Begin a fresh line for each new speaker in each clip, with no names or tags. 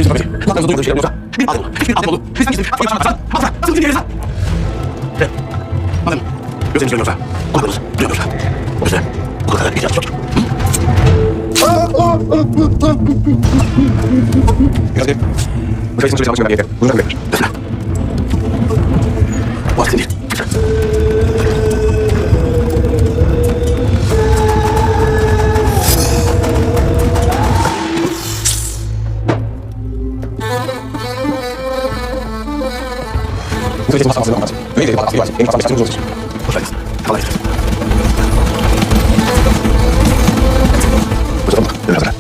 Bakanınızda duyduğu şeyler yoksa bir adet olur. Hiçbir adet olur. Bizden gizli. Fakat yaşanmazsa. Hafıza. Sıkıntı gelirse. Evet. Madem gözleriniz görüyorsa, kulaklarınız duyuyorsa. O yüzden bu kadar ihtiyaç yoktur. Yazgı. Bu şeyin süresi alışkın bir yere. Bundan bekler. Defne. Bu aslında değil. Bu şeyin masasını anlat. Neydi? Bak, aslında en fazla bir saçımız olsun. Hoş geldiniz. Kolay gelsin. Bu zaman biraz daha.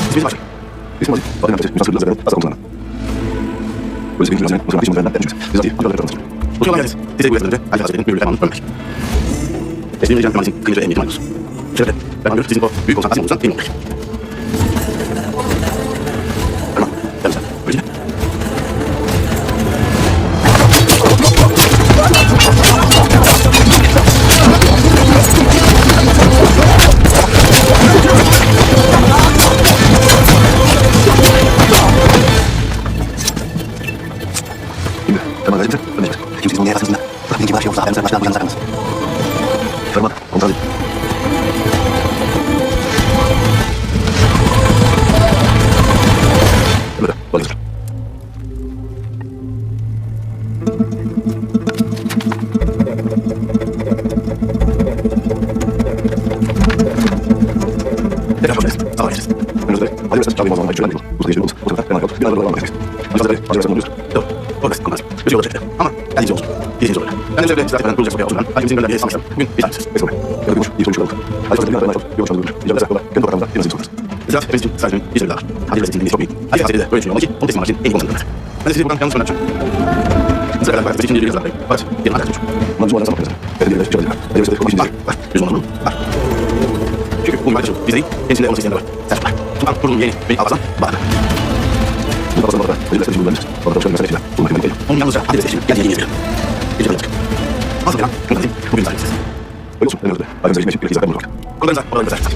İsminiz başlayın. İsmim Ali. Fatih Mehmet'e misafirlerle beraber hasta komutanı. Polis benim kimyasının uzman işim üzerinden denmişiz. Bizzat iyi, ancak tanıştır. Bu yoldan geldiniz. Size bu yazılınca Ali Hazretleri'nin mühürlü emanını ölmek. Teslim edeceğim emanizin kıyıcı emniyeti maymunuz. Şöyle, ben anlıyorum sizin o büyük konsantrasyon olursan emin olmak. Tamam, ben sen. Öyle mi? Şimdi, tamam öyle misin? Öyle misin? Kimsenin neye rastlısında? Bırak benim gibi her şey olursa haberim baştan bu yanınıza kalmaz. Sorma, komutan değil. Böyle, valizler. Tekrar hoş geldiniz. Sağ olun. Önümüzde Ali Vesel Çağrı'yı mazlumdan geçirilen bir yol. Burada geçirilen olmaz. Bu sefer hemen yapıp bir arada devam etmekteyiz. Ancak Ali Vesel oluyoruz. Yok. Orası konmaz. Bir yolda çekti. Ama geldiğiniz olsun. Geldiğiniz olur. Ben de şöyle silah kurulacak sokaya oturan halimizin gönderdiği sanırsam. Bugün bir tanesiz. Eksik olmayın. Yakın bir sonuç alalım. Ali Vesel bir çok yoğun çalışıyordur. İcabı esnafla kendi bakanında bir nasıl sorarız. İzah hepimiz için sadece bir şey daha var. Ali Vesel'in dinleyi çok iyi. Ali Vesel'i de böyle düşünüyor ki onu teslim almak için en iyi komutanı. Ben de sizi buradan yanlış göndereceğim. Mesela kadar bakın için bir yazılar. Fakat bir arkadaş çocuk. Bunlar bizim olaylarına bakıyoruz. Ben de bir şey alacağım. Ali Vesel'de o işin var. Yüz olmalı mı? Var. Çünkü bu arkadaşım bize değil, kendisinde 18 yaşında var. Sen var. Sultan kurulun yeni beni ağzından bağırdı. Bu babasının babada Ali Vesel'de bulunduğunuz. Babada çalışan mesele içinde. Bunun hükümeti değil. Onun yalnızca Ali Vesel'de geldiğini yazıyor. Bir cevap yaptık. Nasıl falan? Kırmızı bugün tarihsiz. Öyle olsun. Ben öyle de. Ali Vesel'de geçmek bir zaten bulunacak. Kullarınıza oradan göster.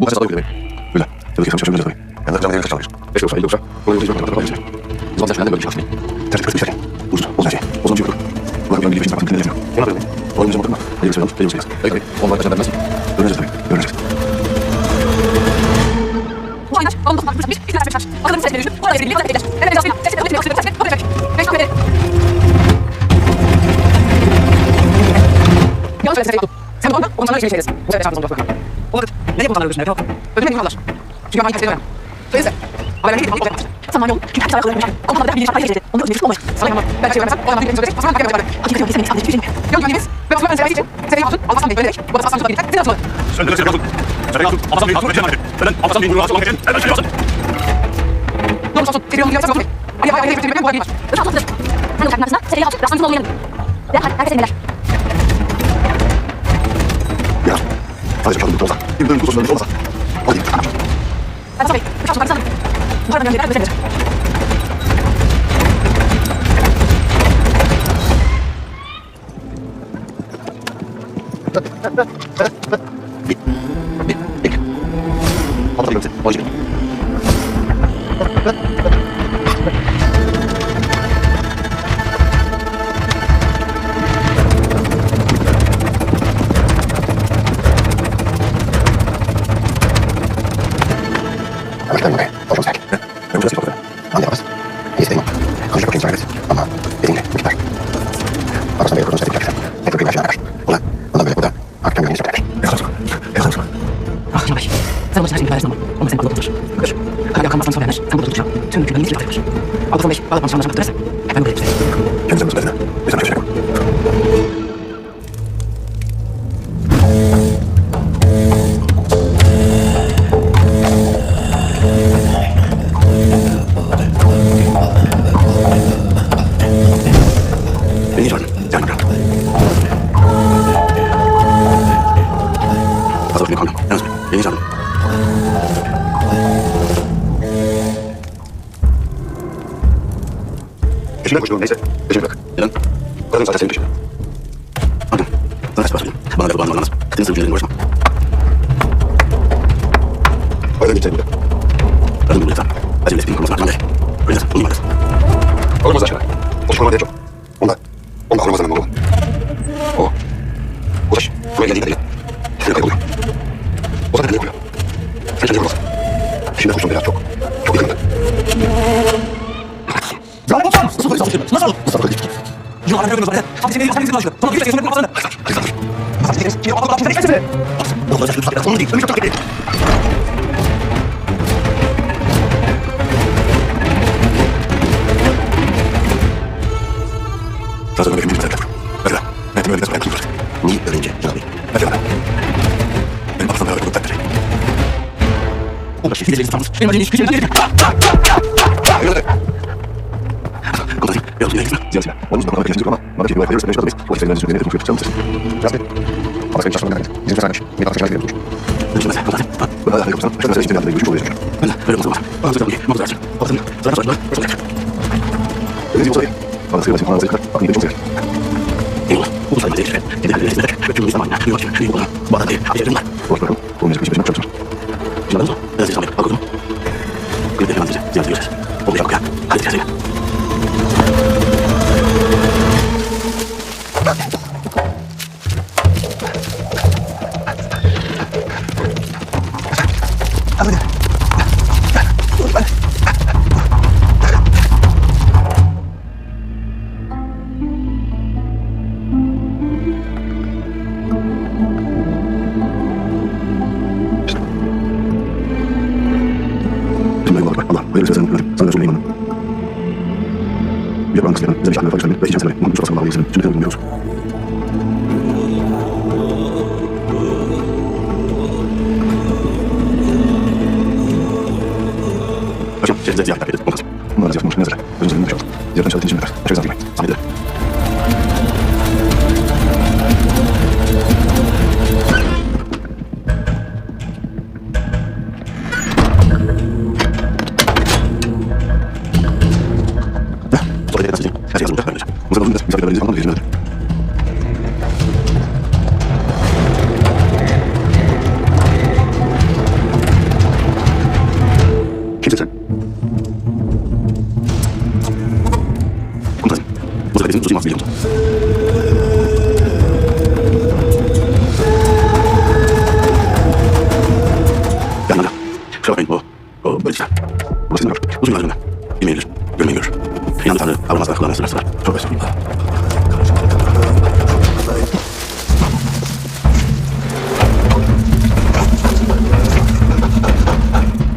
Bu açıdan da öyle. Öyle. Tabii ki şaşırmayacağız tabii. Yani zaten canlı kaçamayız. Eşe olsa, iyi olsa, kolay olsa, kolay olsa, o zaman derslerinden böyle bir şey aslında. Tercih pürüzü bir şey. Ucuz, olacak şey. O zaman şey olur. Bunlar bir bilgisayar bakın dinleyeceğim. Ona böyle. Oyunumuza bakın mı? Hayır, sayalım, hayır, sayalım. Peki, onlar kaçan vermez mi? Öğreneceğiz tabii, öğreneceğiz.
Bu aynaç, balonu tutmak, fırsatmış, bir tane açmış. Bakalım sesleri düşün, oraya ilgili yazar edeceğiz. Evet, yazmayın, sesleri öğretmeyi aksırıp, sesleri öğretmek. Beş kapı verin. Yanlış söyle, sesleri yaptım. Sen bu konuda, onlarla ilgili şeydesin. Bu sefer şartımız olacak bakalım. Olabilir. Nereye komutanları görüşünler, yapalım. Ödülme değil mi arkadaş? Çünkü yamayı temsil edemem. Söylese. Ama ben ne diyeyim, olacak. Sana yol, çünkü her tarafı öğrenmişler. Komutanlar bir şartlar geçti. Onu ödülmesi olmayacak. Sana yanmam. Ben şey öğrenmezsem, o zaman bir söyleyecek. Basman fark edemez. Hakikaten yok, kesinlikle sadece bir şey mi? Yol güvenliğimiz ve basman meselesi için. Seni yapsın, Alparslan Bey böyle direkt. Bu da Alparslan Bey'le birlikte. Size atılmalı.
Sen de yaptın. Sen de yaptın. Alparslan Bey'i hatırlamak için emanet. Ben Alparslan Bey'in gururu hatırlamak için elbette şey yapsın.
Ne olursa olsun, seni yolunu yapacak Alparslan Bey. Ali havaya hedef götürmeyen bu hakim var. Ötü altı altı. Sen olacak arkasına, seni yapacak. Rastlantısız olduğu yanında. Ve herkes elindeler.
Ya, sadece kaldım olsa, bir bölüm kutusunda olmasa. O değil, tamam.
Alparslan Bey, üç altı arkasına. Bu aradan önceler ötülendir.
Alparslan Bey'in o işi. Anlaştılar mı be? Hoş olsun. Ben burası yapalım. Anlayamaz. İyi isteyim. Konuşacak bakayım söylemesin. Ama dediğimle bu gider. Alparslan Bey'e kurduğunu söyledik arkadaşlar. Hep öpeyim aşağı arkadaşlar. Ulan, ondan böyle bu da hakikaten görmeyi istiyor arkadaşlar. Eyvallah.
Ah Can Bey, sen olursa her şeyin paylaştın ama onu senin adına kurtarır. Kır. Hala kalmazsan sonra verler. Sen burada tutacağım. Tüm güvenliğini silah takılır. Alparslan Bey, bağlı konuşanlarına kurtarırsa hep ben buradayım size.
Kendinize mutlu edin. Bir sana köşeye. Beni çağırın. Yardım bırak. Peşinden koştuğum neyse. Peşini bırak. Neden? Kadın zaten senin peşinde. Bakın. Sana kaç söyleyeyim. Bana bir bağlı olmaz. Senin sırf günlerini uğraşmam. Aynen git seninle. Kadın bunu yeter. Acele ettiğin konusu var. Öyle bunu yaparız. Olmaz aşkına. O konular diye çok. Onlar olmaz hemen oğlum. O taş. Buraya geldiği kadar. Seni kayboluyor. O zaten ne oluyor? Sen kendine vurmasın. Peşinden koştuğum beyler çok. Çok yakındı.
Zaten komutanım. Nasıl polis almıştım? Nasıl?
Nasıl bakın?
Yok hala gördünüz bana. Hadi seni sen başlıyor. Sonra bir sesini yapmasın. Hadi seni ki o adam seni.
Oğlum zaten lütfen onu değil. Önce çok takip Zaten öyle bir mücadele yapıyorum. Hadi lan. Hayatımı öyle sonra yapayım. Niye ölünce Cenab-ı Bey? Hadi lan. Benim babasından böyle kurtar beni.
O başı gideceğiz tamam. Benim acele iş gücüm değil.
Yürü. Komutanım, yolun yayınına. Ziyaretine. Onun için bana bakacağız ama bana bir rivayet verirse beş bu hislerden üzerine de konuşuyor. Yazmayın. Ama senin çalışmanı gelmedi. Bizim saraymış. Bir daha kaçacağız diye durmuş. Düşünmez. Komutanım. Bu da komutanım. Başka mesele için yardım görüşmüş oluyor. Ben de öyle komutanım. Bana söyle bakayım. Mağdur açın. Komutanım. Zaten başlar. Çok yakın. Dediğim olsaydı. Bana sığır basayım. Bana sığır. Bak iyi de çok sever. Eyvallah. Bu sayede değiştiren. Kendi halleri resmeder. Ve tüm insan haline. Yavaş yavaş. Yavaş. Bu arada değil. Abiyetim var. Boş bırakalım. Olmayacak bir şey başına çalışır. Şimdi ben de ben size sanmayayım. Bakın. Bir de hemen size ziyaret edeceğiz. Olmayacak bak ya. Hadi dikkat edin. Allah hayırlı sözlerini öğretim. Sana da söyleyeyim onu. Bir yapan kısırların bize bir şahane farkışlarını ve içen sebebi onun uçurasını bağlayısını sünnetini bulmuyoruz. Hocam, şehirde ziyaret takip edin. Olmaz. Bunların ziyaret olmuş. Nezere. Özün senin olmuş. Ziyaretten şahit için yaparız. Açık zaten girmeyin. Sahnede. Her şey yazılmış. Böyle. Bu zaman da misafirlerimizi anlamda geçmeleri. Kimsin sen? Komutanım. Bu sefer bizim hususi mahsul biliyor musun? Yani hala. Kusura bakmayın. O böyle şeyler. Burası ne var? Uzun yollarında. Bilmeyi bilir. Görmeyi görür. İnanlı Tanrı avlamazlar, kullanmazlar. Çok estağfurullah.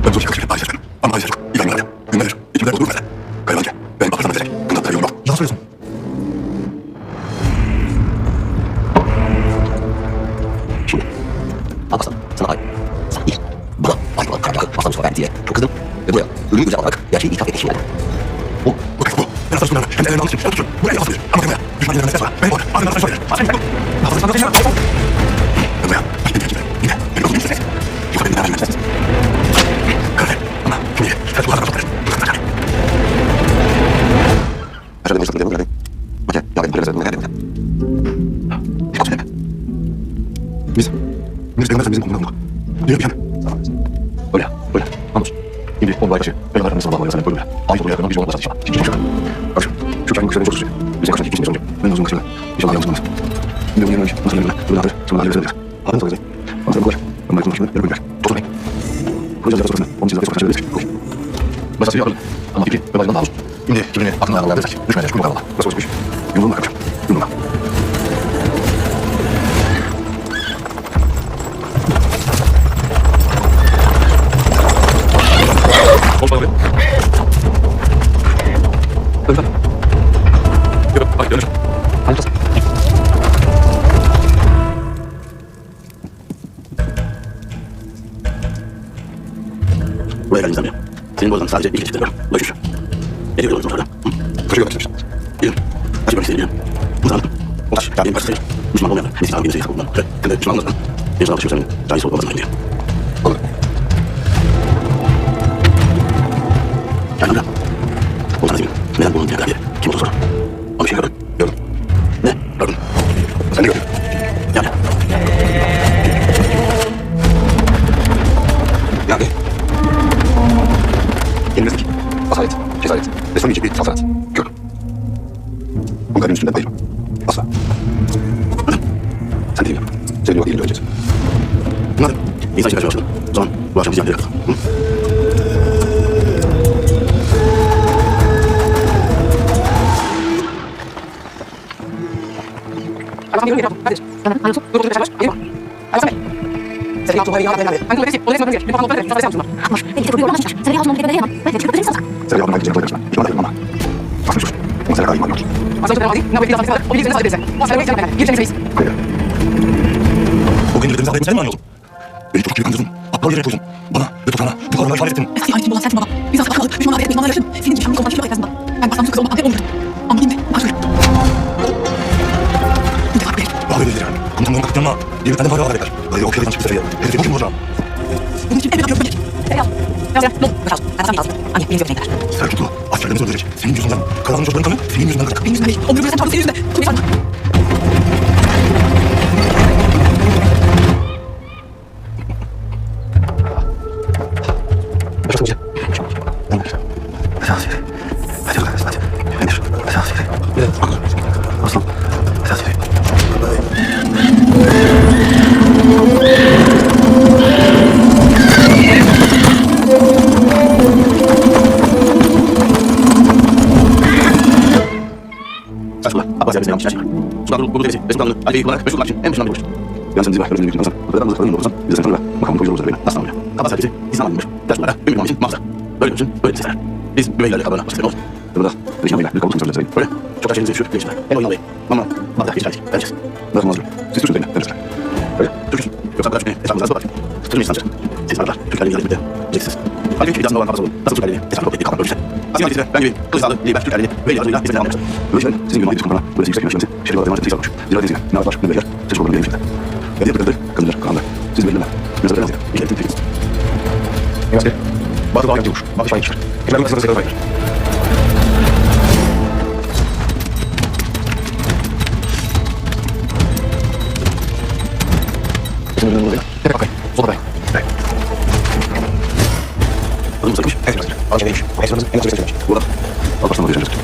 Ben zor yıkışık bahis etmedim. Ama bahis etmedim. İlanlar ya. Günler. İçimden olur böyle. Kayılanca. Ben bakırsam mesele. Bundan da yolum yok. Yalan söylüyorsun. Şimdi. Alparslan. Sana ait. Sana değil. Bana ait olan kaynaklı. Aslan Mustafa diye. Çok kızdım. Ve buraya. Ölümü güzel olarak gerçeği itiraf etmek için geldim. Bu kayıp bu. Ben aslan Mustafa. Hem de elini almak için. Ben tutun. Buraya yalan söylüyor. Anlatın ya. Düşman yerine mesele var. Ben orada. Ardından aslan söyler. Aslan söyler. Aslan söyler. Ben buraya. Başka bir gibi. Yine. Beni olsun isterseniz. Yoksa beni beraber isterseniz. Kardeşim. Ama. Şimdi. Sen bu adamı çok verin. Aşağıda bir satın diyelim. Okey. Ya benim böyle ne geldi? Hiç konuşmayalım. Biz peygambersen bizim komutanlık. Diyor ki öyle, öyle. Anlıyorsun. Şimdi 10 başı. Peygamber Efendimiz sallallahu aleyhi ve sellem böyle. Ayet oluyor yakından bir yoluna başladı inşallah. Şimdi çok Kardeşim, şu çayın kuşlarını çok tutuyor. Bize kaçan ikisini soracak. Ben uzun kuşlarına. İnşallah yalnız olmaz. Şimdi bunu yanılmış. Nasıl yanılmış? Bunu alır. Sonra alır. Sonra alır. Sonra alır. Sonra alır. Ben bayıldım başımda. Yarı bölümler. Tosun bey. Koyacağız yarı sonrasında. Onun için zaten çok kaçırdık. Koy. Başta suyu alır. Ama ipi ve bayıldan daha uzun. Şimdi kirini aklına alırlar desek. Düşmeyecek. Kulma kalma. Nasıl olmuş? Yoluma kardeşim. Yoluma. Olma abi. Öyle. Yok, bak dönüş. Anlatın. Buraya geldiğinizden beri. Senin bu aradan sadece bir kez çıkıyorum. Ulaşmış. Ne diyor orada? Kaçı görmek istemiştim. Biliyorum. Kaçı görmek istedim. Bunu anladım. Ulaş. Ya benim başta Müslüman olmayan. Neyse abi sayısı kullanım. Hem de Müslüman olmadan. Bir zaman başlıyorsam cahil olup olmasına gidiyor. Olur. Yani amca. Olsanız neden bunun diye kim olursa meslek, asalet, cesaret ve samimice bir saltanat. Gör. Bu kalbin üstünden ayırma. Asla. Sen değil mi? Senin yok elinde öleceksin.
Madem insan için kaçmaya başladın. O zaman bu akşam biz yanına yakalım.
Adam geliyor geliyor. Hadi. Tamam. Anlatın. Dur dur dur. Geliyor. Hadi sen. Sen yaptın böyle yardım edemedi. Ben de böyle olacak mı? Bir falan böyle. Sen yaptın.
Mas, ben kita berdua masih dah. Saya harus ngomong kita mana? Baik, kita berdua
Sen yaptığın hangi cevap verirsin? İman ediyorum ama. Asıl çocuk. Ama sana iman yok.
Asıl çocuk hadi. Ne böyle bir o bir nasıl edeceksin? O sen böyle sen. Bir şey
Hayır.
O günleri denize atlayıp sen mi anlıyordun? Beni çocuk gibi kandırdın. Aptal yere koydun. Bana ve toprağına bu kadar ihanet ettin.
Eski halim olan sensin baba. Biz asla kaldık. Düşmanlar etmeyin. Bana yaşın. Senin gibi şanlı olman hiçbir hayatında. Ben basamsız kız olmaktan hep olmuştum. Ama yine de başlıyor. Bu defa bir.
Bağlı edilir yani. Komutanlığın kaptanına bir tane para verecekler. Böyle okşayan çıktı sefeye. Herifi boşum olacağım.
Bunun için elbette yapıyorum. Sen yaz. Yaz yaz. Ne olur. Kaçalım. Ben sana yazdım. Anne benim yok renkler.
Selçuklu askerlerimizi öldürecek. Senin yüzünden. Kralın çocukların kanı senin yüzünden kalacak.
Benim yüzümden değil. O bürgüle sen çarptın senin yüzünden. Çok iyi sanma.
Başlasın bize. Emir. Esas yeri. Hadi bakalım. Hadi. Emir. Esas yeri. Bir de. Aslan. Esas yeri.
Selçuklu. Abbas yerine yanlış yaşlar. Sultanlık Gurdu Devesi ve Sultanlığı Ali Bey'i kullanarak meşgul olmak için en başından biri olmuştur. Yani sen dizi var. Öyle bir olsan. Öyle bir olsan. Olsan. Bize sen sonra. Makamın koyucu olursa beni. Aslan oluyor. Abbas yerine İslam alınmış. Selçuklulara ümit olmak için muhafızlar. Böyle olsun. Böyle sesler. Biz üveylerle kabarına başlayalım olur.
Burada. Perişan bir kabul sonuçlarını söyleyeyim.
Öyle. Çok her şeyimizi yaşıyor. Gençler. En oyun alayım. Ama bazı hiç kardeşlik. Vereceğiz.
Nasıl mazlum? Siz Türk'sünüz değil mi? Veririz.
Öyle. Türk'üz. Yoksa bu kadar çünkü hesabımız az var. Türk'ün insancı. Siz varlar. Türklerle ilgili bir de. Bileceksiniz. Halbuki iddiasında olan kabası olun. Nasıl Türklerle ilgili? Hesabı toplayıp kalmak ölmüşler. Asil hadisine ben gibi Kılıçdaroğlu, Liber, Türklerle ilgili ve yararıyla hizmet almışlar.
Böyle şeyler sizin gibi maddi konularına böyle yüksek yaşamınızı şerif olarak emanet ettiğiniz almış. Zira denizine ne var ne beyler. Seçim olduğunu bilemişler. Ve diğer bölümde kadınlar, kanlar. Siz belirler. Mesela denizine. İki etin tekiniz. Üniversite. Bazı bağ yapıyormuş. Bazı şahin kişiler. Kimlerin kısırda sekreter faydalar. Şimdi benim buradayım. Tek bakayım. Sol bakayım. Evet.
Adımız sayılmış.
Evet, evet. Ağaç neymiş? Hesabımızın en az süresi söylemiş.
Burada.
Alparslan oraya yaşayacak.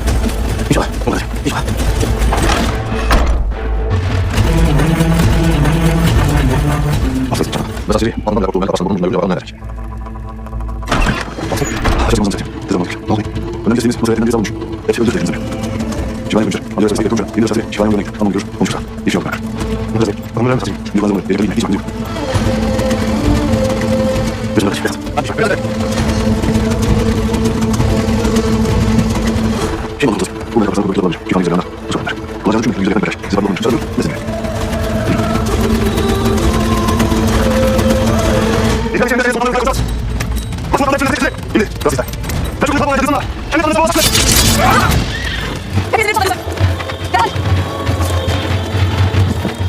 İnşallah. O kadar. İnşallah.
Affedin sana. Mesela sizi anlamda kurtulmaya kapasından bunun ucuyla anlayarak. Affedin. Açacağım onu satayım. Ne zaman olacak? Ne oluyor? Önemli siziniz bu seferden bir almış. Hepsi öldür dediniz. Şifayı Gümüşer. Alıya sesine Gümüşer. Yeni sesine şifayı Gümüşer. Anlamı görür. Konuşursa. Hiç yok bırakır. Ne kadar? Anlamı önemli satayım. Bir fazla bunu. Benim hiç yok. Gözüme kaçır. Hadi şöyle. Biraz Şey oldu. Bu ne kadar bu olabilir. Şifayı güzel anlar. Bu seferler. Olacağını çünkü güzel yapar. Siz var olmuş. Sarılın. Ne sebebi? İzleyin şimdi sonuna kadar koşacağız. Basmadan hepsini seçecek. Şimdi biraz ister. Kaç gün falan edilsin kendi tanesi bana sıkıştı.
Hepiniz bir tanesi. Gel.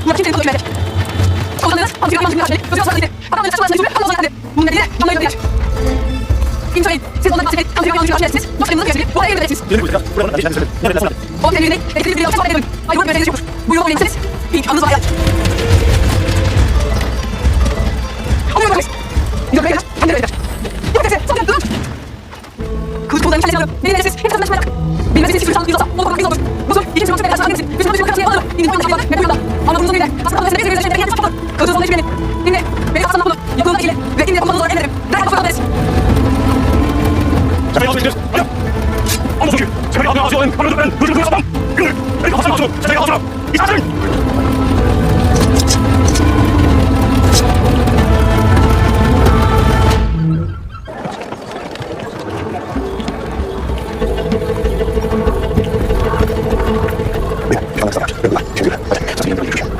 Bunlar kimsenin kılıç verecek. Komutanlarınız, antibiyotik yanlış bir haşmeli. Gözü aslan dedi. Adamların saçmalasına cümle, anlamazına geldi. Bunun nedeniyle anlayıp bir Kim söyleyin? Siz onların bahsedip antibiyotik yanlış bir haşmelisiniz. Dostlarınızı kıyaslayıp bu araya emredeceksiniz.
Yeni koyacağız. Buradan bir şeyler söyle. Nerede sonra?
O temizliğinde elektriği bir yalçın var edin. Hayvanın böyle yoktur. Bu yolu oynayın İlk anınız var hayal. Anlıyorum bakayım. Gidiyor böyle gider. Anne böyle gider. Yok tepsi. Sonra durun. Kılıç kollarını kendisine alıyorum. Beni neresiz. Hep tarafından çıkmayacak. Bilmezsiniz hiçbir şans yılasa. Onu bakmak olmuş. Musul. İkinci maçı karşısına annemsin. Üstüne bir karşıya alırım. İndim oyunu kapıyanlar. Mehmet yolda. Ama bunun değil de. Aslında kalmasını bir seviyede kendisi kapatır. Kılıcı sonunda hiçbirini. Dinle. Beni kapatsan bunu. Yapılığında ikili. Ve imle kapatmanızı zor emrederim. Derhal kapatın adres.
Sen beni almaya gidiyorsun. Hadi. Ama çünkü. Sen beni almaya ağzı olayım. Bana öldür ben. Hırsız kılıç atmam. Gülür. Beni kapatsan ağzını. Sen beni ağzını. İstersin.
Şanak sana. Yok. Teşekkürler. Hadi. Satın yanına görüşürüz.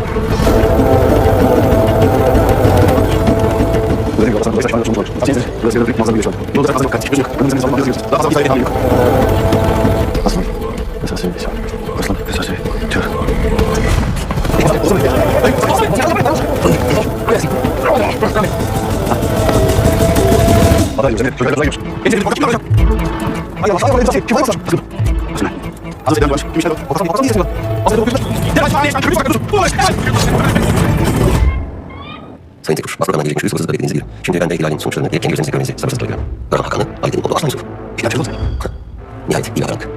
Böyle bir kapasana. Böyle saçmalık sonuç olmuş. Açın sizi. Burası bir muazzam bir yaşam. Yolda fazla yok. Kaç. Gözünü. Önümüzden salmak. Biraz daha fazla bir sayı yok. Aslan. Esas bir yaşam. Aslan. Esas bir çağır. Aday üzerine çocuklar gidiyor. Geçelim bakayım hocam. Ay Allah, ay Allah, kim var mısın? Aslan. Hazır eden var. Kim işler var? Ortadan baksana diyeceksin. Aslan dokuzlar. Gel aç faniye. Köpük bakıyorsun. Ulaş.
Sayın Tekur, Başbakan'dan gelecek müşteri sorunsuz da beklediğiniz gibi. Şimdi ben de ihlalin sonuçlarını hep kendi gözlerinizle görmenizi sabırsızlıkla bekliyorum. Karan Hakan'ı, Aydın, Oğlu Aslan Yusuf.
Kitap çıkmaz.
Nihayet iyi bir aranlık.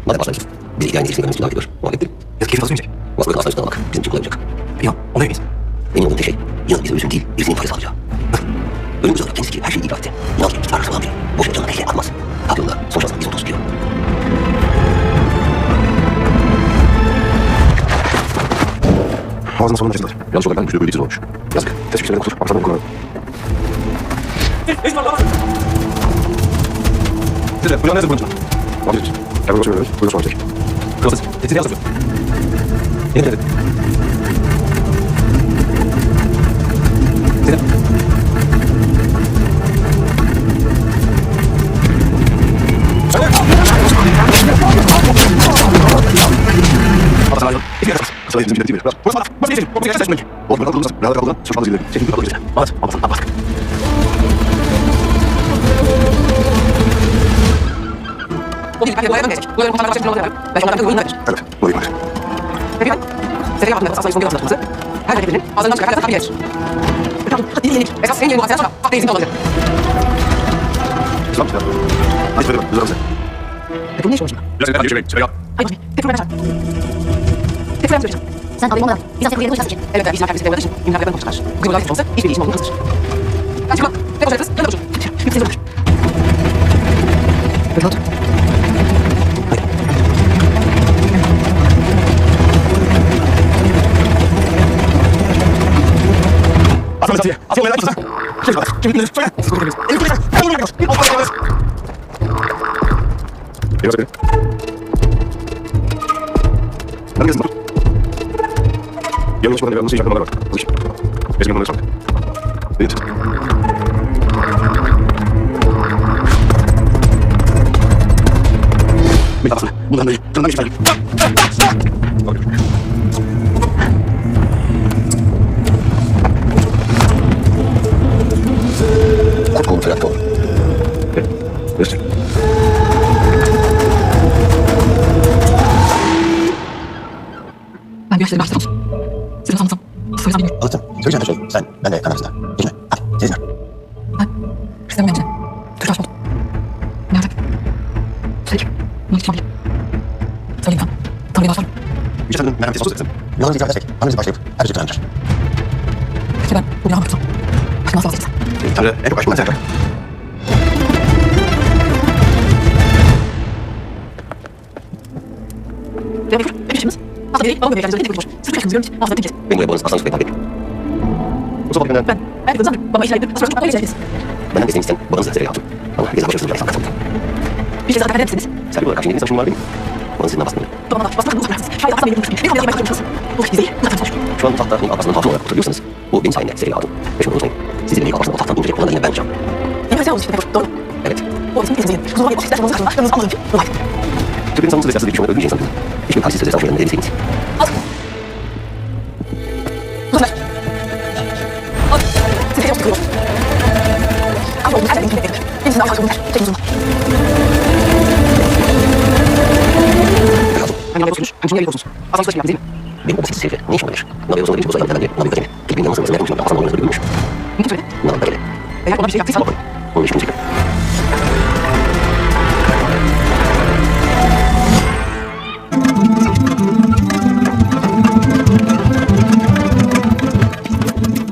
Madem başlamışız. Biz hikayenin gelişini görmemiz davet ediyor. Muhabbet değil.
Ya keyif nasıl yiyecek?
Vasfı asla üstüne almak bizim için kolay olacak.
Ya ona emeyiz.
Emin olduğum tek şey, inanın bize ölüm değil, birisinin ifadesi alacağı. Ölümümüz olarak kendisi ki her şeyi idrak etti. İnanç ki iktidar falan değil. Boş ve canına tehlikeye atmaz. Hak yolunda son şansını biz onu tutuyor.
Ağzının sonuna taşıdılar. Yanlış olarak ben güçlü böyle olmuş. Yazık. Teşvik şeylerden kusur. Akşamdan kullanalım. Sizce bu yan ne yazık bunun için? Vazgeçin. Gel buraya söylüyoruz. Buyurun sonra çek. Kırmızı. Tehdit yazıyor. Yeni tehdit. Senin.
O değil, belki de bu ayağdan gelecek. Bu ayağdan konuşmalar başlayıp planlar belki onlardan bir oyun verir.
Evet, bu iyi var.
Peki ben, STK altında asla son bir atılması, her hareketinin ağzından çıkan her bir yedir. Hadi yenilik. Esas en yeni bu hadiseden sonra hafta izinde olabilir.
İslam çıkar. Hadi söyle bak, güzel misin?
Peki bu ne iş olacak?
Hadi söyle, söyle.
Hayır, tek problem ben çağır. Tek problem söyleyeceğim.
Sen alayım onu da. Biz aslında kuryenin uçması için.
Elbette işin kendisi devlet için imkanlardan konuşurlar. Bugün bu olsa hiçbir işin olduğunu kazanır. Ben çıkmam. Ne konuşacağız? Ne konuşalım? Bir sezon olur. Böyle otur.
Aslan Metiye. Aslan Metiye. Aslan Metiye. Kim bilir? Söyle. Sıkı bilir. Elini koyacak. Elini koyacak. Bir altına koyacak. Biraz benim. Ben gezdim bak. Yanlış çıkmadan evvel nasıl iş yapmalara bak. Nasıl iş? Eski yanına sağlık. Evet. Bir tarafına. Bundan da canından geçmeyelim.
Kurt felaket olur.
Evet.
Ben bir yaşları başladım. Seni sanmasam. Söylesem bilmiyorum.
Anlattım. Söyleyeceğim de söyle. Sen, ben de kanarızda. Geçme. Hadi. Sezgin.
Ben Hristiyan bence. Türk aşık oldum. Ne yapacak? Söyleyeyim. Bunu hiç yapmayacağım. Söyleyeyim ben. Tanrı'ya başlarım.
Bir senden merhametli sos etsin.
Yollarımızı icra edersek, anımızı başlayıp her şey düzenlenir.
Peki ben bu yağmur tutsam. Başka nasıl vazgeçsem?
Tanrı en çok aşkından sen bırak.
Ve bir peşimiz. Aslında gereği babam bebeklerimize tek boş. Sırf aşkımızı görmüş. Aslında tek kez.
Benim buraya bonus aslan takip et.
Bu sabah benden.
Ben bir kızım. Baba işler edip sonra çok mutlu geçeceğiz.
Benden desteğini isten, babanızı zerre yaptım. Ama herkese başarısız olacak. Sakın.
Bir şey zaten eder misiniz?
Sergi olarak karşında savaşım var değil mi? Bana sizinle bastım.
Babama da bastırın. Bastırın. Şayet asla beni unutmayın. Beni hamle yapmaya çalışırsınız. Bu biz değil. Bu zaten sonuç.
Şu an tahta benim Alparslan'ın hatun olarak oturuyorsanız, bu benim sayemde sergi aldım. Ve şunu unutmayın. Sizi benim Alparslan'ın o tahttan indirecek olan da yine ben olacağım.
Yine sen olmuş işte. Doğru.
Evet.
Bu bizim kesinlikle. Kusura bakmayın. İstersen onu karşıma. Yanınızı almadığım için. Bu var.
Türk insanımızı ve siyasi bir düşünmeyi öldüğünce insan değil. Hiçbir talihsiz söz savaşlarında değiliz.
Al. Uzun ver. Al. Sizi çok sıkıyorum. Ama oğlum her şeyin kimlik verir. Kimsin daha fazla bunlar. Çekin uzun. Hangi yolda olsunuz? Hangi yolda olsunuz? Aslan süreç yaptınız değil mi?
Benim o basit sevgi ne işim olabilir? Nabi Ozan'ın birinci bozayla beraber Nabi Ötemi. Kelibin yanına sırasında yapmışım. Aslan olmanızı bilmiş.
Kim söyledi?
Nabi Ötemi.
Eğer ona bir şey yaptıysan.
Onun işini çekin.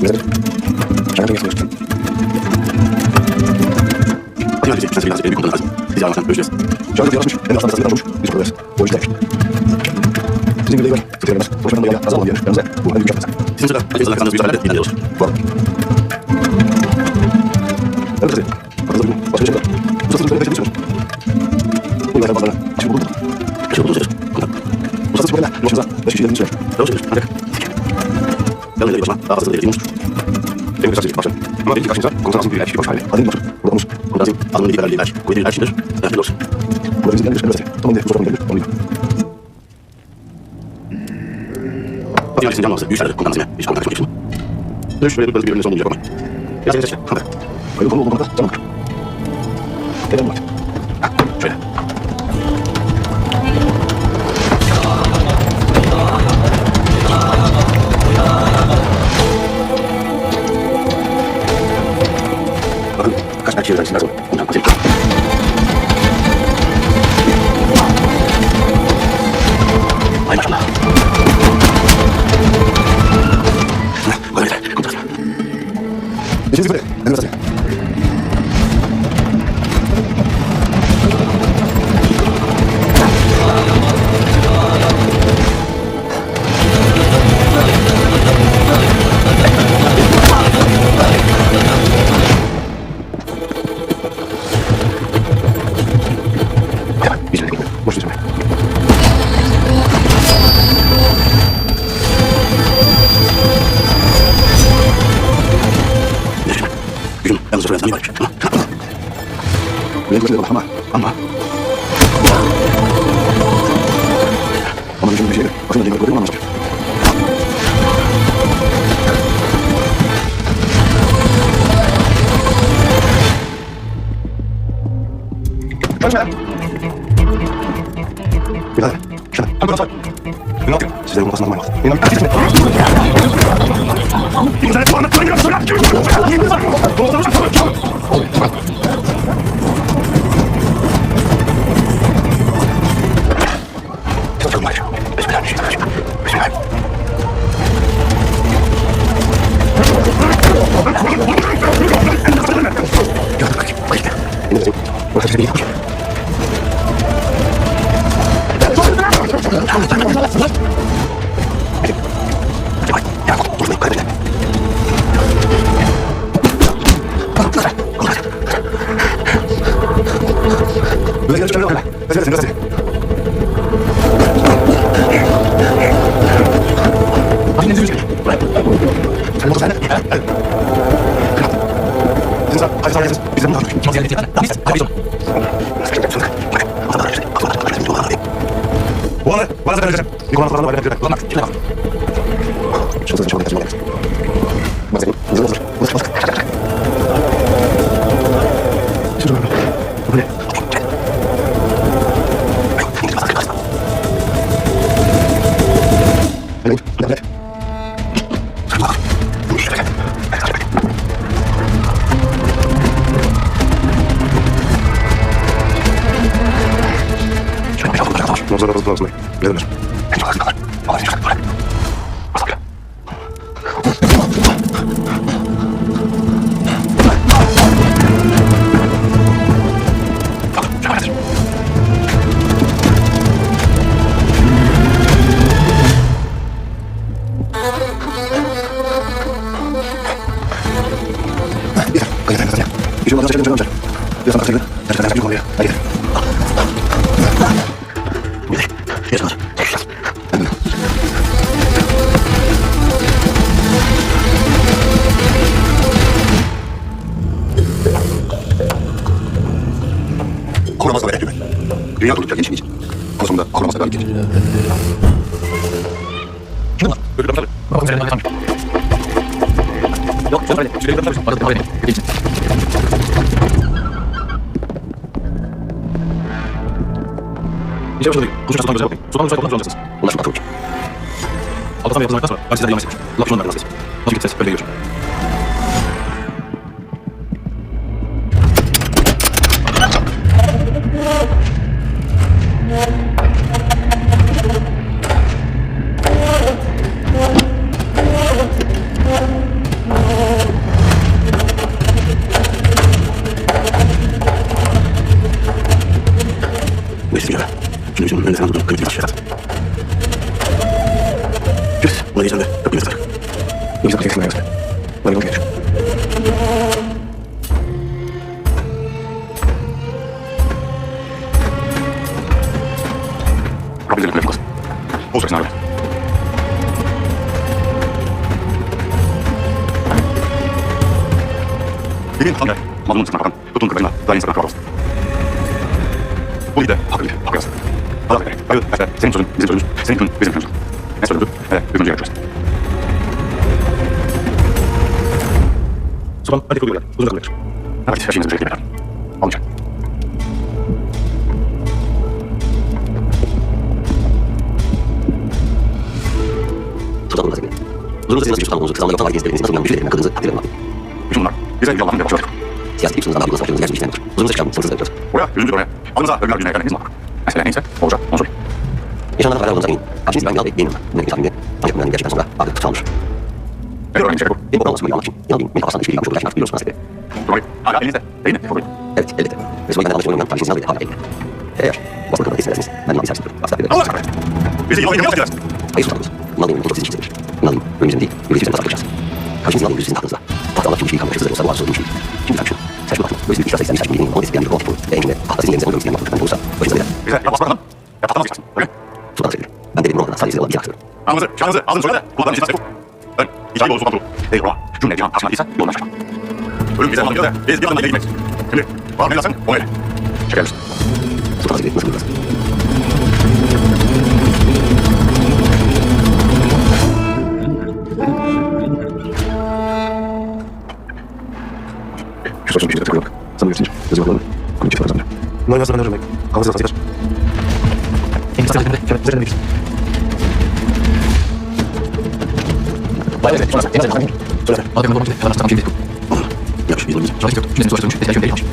Güzel. Şahane geçmiyorsun. Hadi hadi. Sen biraz bir konuda lazım. Biz yarın görüşeceğiz. Şahane yaratmış. En aslında sınırdan olmuş. Biz buradayız. O yüzden. Bizim bir de var. Tutuyorlar. Boşuna da yana. Azal olan yer. Yanımıza. Bu en büyük yapmasın. Sizin sıra. Hadi yazılar kazandığınız güzel yerlerde olur. Bu arada. Evet hadi. Bakın bugün başka bir şey var. Bu satın böyle kaçırmışsınız. Bu yüzden bazılarına. Şimdi buldum.
Şey oldu söz.
Bu satın böyle. Başımıza. Beş kişilerin içine. Doğru söylüyorsun. Hadi. Yanına başıma. Daha fazla değil. Yumuştur. Benim de başım. Ama belki karşınıza komutan azim bir erkek hoş hali. Hadi otur. Burada olmuş. Komutan azim. Alnını liberal lider. Kuvvetli lider şimdidir. Değerli olsun. Burada bizim gelmiş. Evet. Tamam diye. Bu sorun gelmiş. Onu bilmiyorum. Hadi yani sizin canlı olsa. Büyük komutan azime. Hiç komutan çok geçsin. Dönüş böyle bir bölümde son olacak ama. Biraz geçecek. Hadi. Böyle konu olduğunda canım var. Neden bu vakti? Ha, şöyle. Bakın kaç belki şeylerden sonra komutan azim. 우리 그것이 내가 아마 좀 무시해. 어떤 일이 그걸 만나서. Ölüm bize hanım diyor da biz bir adamla ilgilenmeyiz. Şimdi var ne lazım? O öyle.
Şeker misin? Sultan Hazretleri nasıl bulacağız? Şu saçın bir şeyde takılmak. Sana görsünce. Gözü bakmalı. Konu çift olarak sanırım. Bunlar nasıl ben ölürüm ben? Kavga sırası yeter.
En kısa sırasında şöyle üzerine bir.
Vay be. Sonra sen. Söyle.
Alıyorum olmak için kadar tamam şimdi.
Yapış bir yolumuz.
Şurada istiyorum. Şimdi sonuç. Eski şöyle yapmış.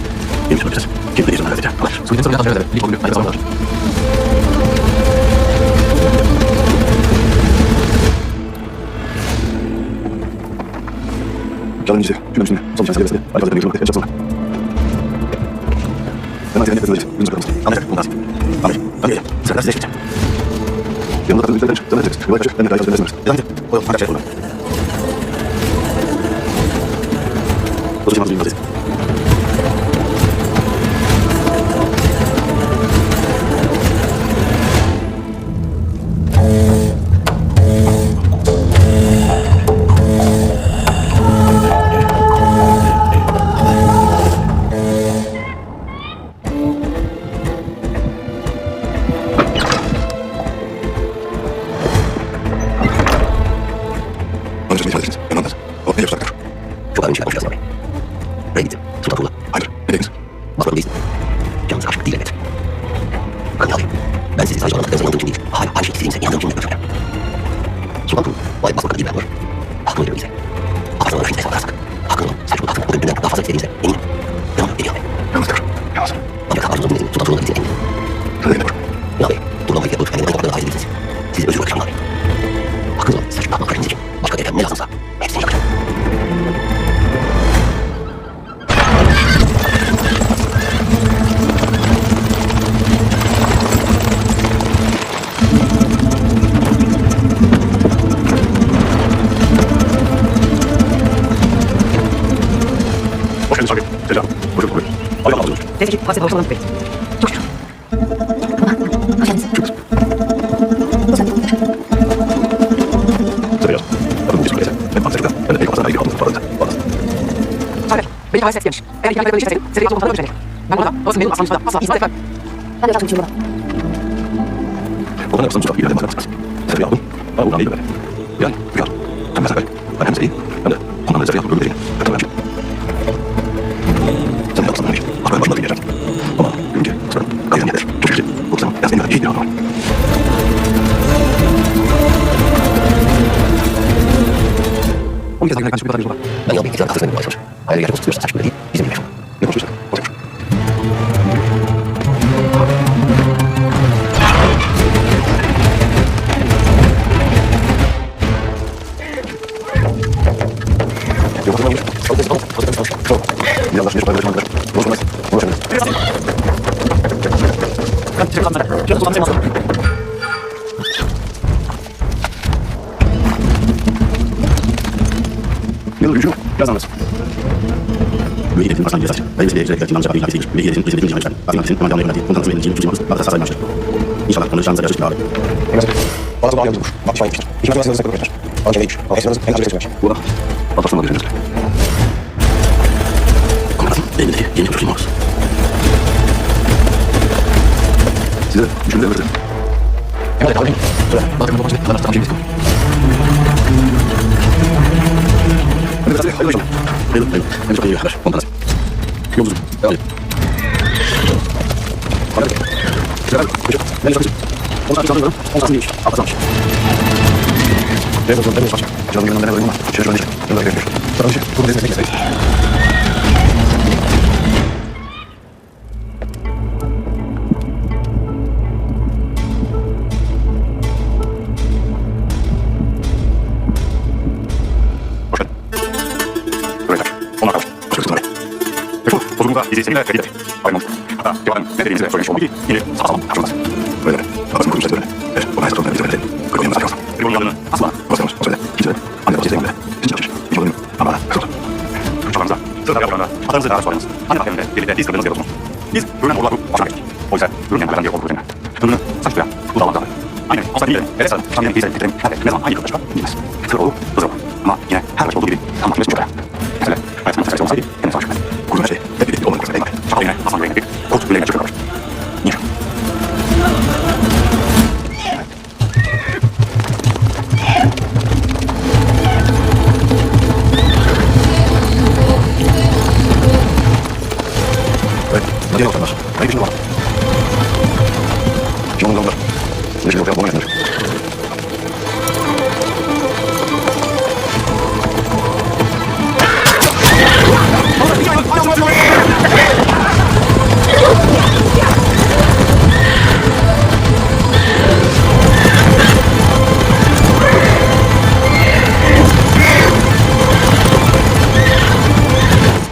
Yemiş olacağız. Kim de yüzünden halledeceğim. Allah.
Söylediğim soruyu yanlış söyledim. İlk oluyor. Aynı zamanda var.
Canım cici. Şunun üstüne. Son bir şans gelmesine. Arkadaşlar bir yolda. Yapacak sonra. Ben artık nefes alacağım. Gözümüzü kapatmıştım. Anlayacak. Bundan sonra. Anlayacak. Hadi gel. Sıra size geçeceğim. Yanımda takılın üzerine çık. Sen de edeceksin. Yolda kaçır. Ben de kayıt alacağım. Hadi. O yol. Hadi şey yapalım. O zaman hazırlayayım. Hadi. Anlaşılmayı ifade ediniz. Ben anladım. O ne yapacaklar?
Çok ağır bir şey konuşacağız yani. Buraya gittim. Sultan Tuğla.
Hayır. Ne dediniz?
Basmadım değilsin. Canınıza aşık değil elbet. Bakın alayım. Ben sizi sadece anlattıklarınıza inandığım için değil. Hayır, aynı şey istediğinize inandığım için öpürüm. Sultan Tuğla. Vay basmak gibi ben var. Aklını ödüyorum bize. Afarsana öyle nefes alırsak. Hakkını olun. Selçuklu tahtını o dönemden daha fazla istediğinize eminim. Ben onu ediyorum.
Yalnızdır. Yalnız.
Ancak arzunuzun dinledim. Sultan Tuğla'nın gittiğine eminim.
Sen de dinle var.
Ünal Bey, Tuğla'nın kayıtlı olup kendine bakmadan ayrı değilsiniz. Sizi özgür bırakacağım Ünal Bey. Hakkınız olun. Selçuklu tahtını kalbiniz için. Başka gereken ne lazımsa hepsini yapacağım.
Hoş geldin Sabri. Selam. Hoş bulduk. Ayağım ağzını.
Teyzeciğim, hasret olsun Bey. Çok şükür.
Hoş geldiniz. Bu sen.
Sen biraz. Adın bu diskolese. Ben bak çocuklar. Ben de pek fazla ilgi aldım. Fazla. Fazla.
Saber, beni havaya ses gelmiş. Eğer ikna etmeden işleseydim, size yaptığım komutanı öldürecektim. Ben burada, babasının benim aslanımda asla hizmet etmem.
Ben de yaşam için burada.
O bana yapsam tutak. İleride bakarım. Sen bir aldın. Bana buradan değil böyle. Yani bir al. Sen mesela böyle. Ben hem seni hem de ondan rezerv yapıp öldüreceğim. Ben tabii sen de yapsam demiş. Bak ben başına dinleyeceğim. Ama görünce sırrım gayrim yeter. Çok şükür. Bu zaman ben seninle iyi bir anı var.
On kez daha girerken şu bir kadar bir yola.
Ben Ünal Bey, iktidar tahtasına bir başlamış. Hayal gerçek olsun. Selçuklu değil, bizim bir
Ne konuşuyorsun? O tekrar. Yok, yok, yok. Tamam. Bir yanlış bir şey paylaşmadılar. Konuşmaz. Konuşamaz.
Ben teşekkür ederim. Şöyle kullanmayayım aslında.
Yıl gücü biraz anlarsın. Böyle iletim başlangıcı yazar. Ben mesleğe özellikle dinamik yapayım kapısı. Böyle iletim istediğim için yapmışlar. Aklım için hemen devam edeyim. Bundan sonra benim için ucuz yapması. Bazı sağ saymışlar. İnşallah onu şansla yaşayacak abi.
Bazı bağlı yazılmış. Bak şahit fikir. İki maçı nasıl yapılır? Bana kendiymiş. Ama hepsi en az geçmiş.
Bu da atasın alacağınız. Komutanım, benim de yeni çocuğum olsun. Size üçüncü devirdim.
Evet, abi. Bakın bu başlık kadar tamam şimdi.
Hadi biraz hayırlı inşallah. Hayırlı, hayırlı. Hem çok iyi haber. Ondan nasip. Yolculuğum. Devam edin. Hadi. Güzel abi. Koşun. Ben de çalışayım. Ondan sonra sanıyorum. Ondan sonra iyiymiş. Atlasamış. Ben de sonra başka. Canım yanımda ne var ama. Şöyle şöyle. Ben de görüşürüz. Sonra bir şey. Bunu desene keseyiz. Hoş geldin. Buraya kaç. Onlar kalmış. Hoş geldin. Şu bozulduğunda bizi seninle kredit et. Hayır hatta devam ne dediğimizde söylemiş olmak ki yine sağ salam karşılamaz. Böyle. Babasının kuruluşları böyle. Evet. O hayat bize böyle. Kırmayın zaten olsa. Bir yolun yanını asla. Basarmış. O söyle. Kimse de. Anne babası yeteğimle. Bizim çalışır. İş olayım. Ama kırılır. Çocuklarımıza sırada yapılarında atanızı daha sorunuz. Anne bakımında birlikte biz kırdığınız yer olsunuz. Biz görünen uğurlar bu başına geçtik. Oysa görünen uğurlardan bir olduğu üzerine. Ömrünü saçlıya bu dağlarda. Aynen. Olsa değil de. Evet sarı. Şampiyon giyse getirin. Herkes ne zaman hangi yılda çıkar bilmez. Sır olur. Hızır olur. Ama yine her başta olduğu gibi tam mahkemesi çocuklara. Mesela hayatımın tefesi olsaydı kendine savaş etmez. Kurduğun her şey hep birlikte olmanın kursu en var. Çakal yine Hasan Yüreğine bir kurt yüreğine çıkıyor.
那第二个呢？没听到吗？熊中的，你是有条不紊的。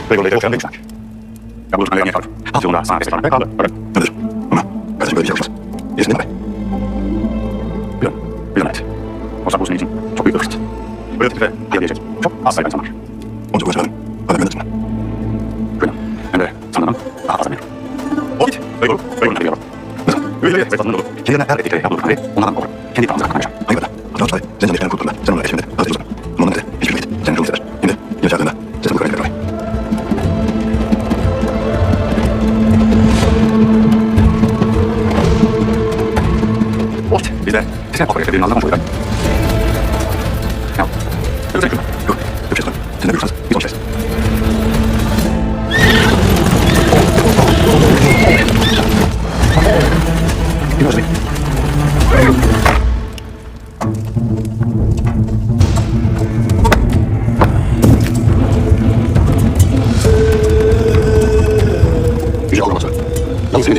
这个雷克全被下去，要不是两年考虑，就拿3倍上来考虑，那就是，还是有点小事，也是明白。Bien, on s'approche du meeting, je peux plus. Oui, tu fais, il y a des choses. Ah, ça marche. On te voit jamais, pas de minute. Bien, ça me donne, ça me donne. Oh, vite, rigolo, oui, c'est pas de nouveau. Quel est l'affaire était créée à l'autre côté, on a encore. Quel est l'affaire à la Aïe, voilà. Alors, je vais, c'est un des coup de combat, c'est un des pas de choses. Mon nom est, je vais vite, c'est un jour de message. Il va faire demain, c'est un coup de combat. What? Is that? Is that operated in another one? Now, it was excellent. Good. Good chest. C'est une phrase. Ils ont chest. Imagine. J'ai encore ça. Non, c'est une